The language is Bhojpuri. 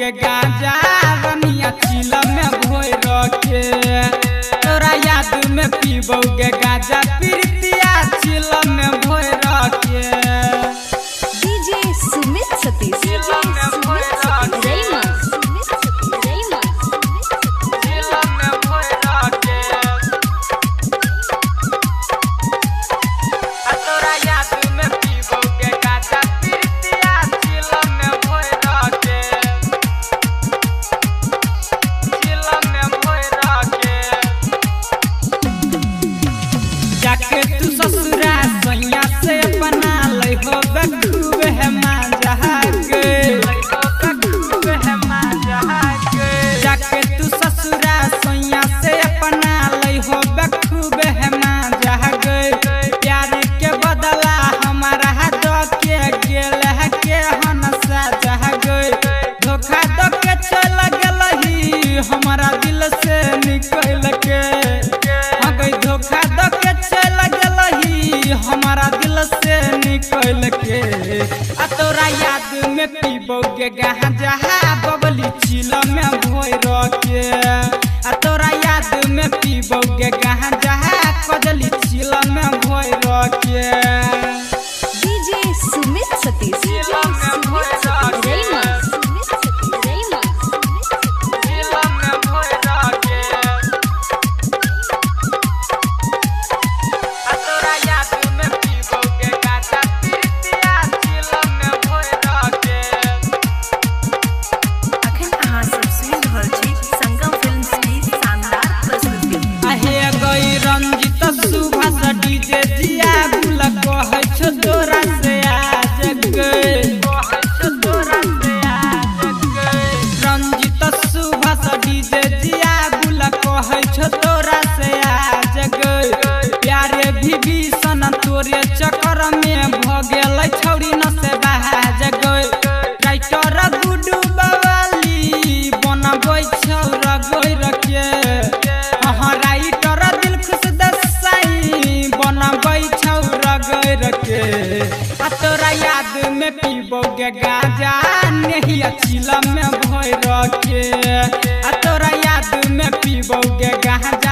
पीबोगे गांजा रनिया चिला में भोर के तोरा याद में पीबोगे गांजा प्रीतिया चिला में भोर के डीजे सुमित सतीश चिला में भोर के तोरा याद में पीबोगे गांजा प्रीतिया चिला में भोर के चिला में भोर के जाके तू ससुरा सैया से बना ले हो बखूब है मांझा के जाके तू ससुरा सैया से अपना ले हो बखूब है मांझा के प्यार के बदला हमारा हाथ के गेल है के हनसा जहा गए धोखा दो के चल गेलही हमारा दिल से निकल के गई धोखा दो के चल गेलही हमारा दिल से निकल के आ तोरा याद में पीबोगे गांजा बबली चिला में भोर के आ तोरा याद में पीबोगे गांजा कजली चिला में भोर के डीजे सुमित सतीश चिला में भोर के चिला में भोर के आ तोरा याद में पीबोगे गांजा प्रीतिया चिला में भोर के अखन अहाँ सब सुनि रहल छी संगम फिल्म्स की शानदार प्रस्तुति। आहे गई रंजित सुभाष डीजे जिया गुल कहै छो तोरा से आज गए रंजित सुभाष डीजे जिया गुल कहै छो तोरा से आज गए प्यारे विभीषण तोरे चक्कर में भ गेलै छौरी न से बहाज गए राइटर गुडू बवाली बनबै छौ रगोर के हाँ राइटर दिल खुश दसाई बनबै छौ रगोर के आ तोरा याद में पीबोगे गांजा नहिया चिला में भोर के आ तोरा याद में पीबोगे गांजा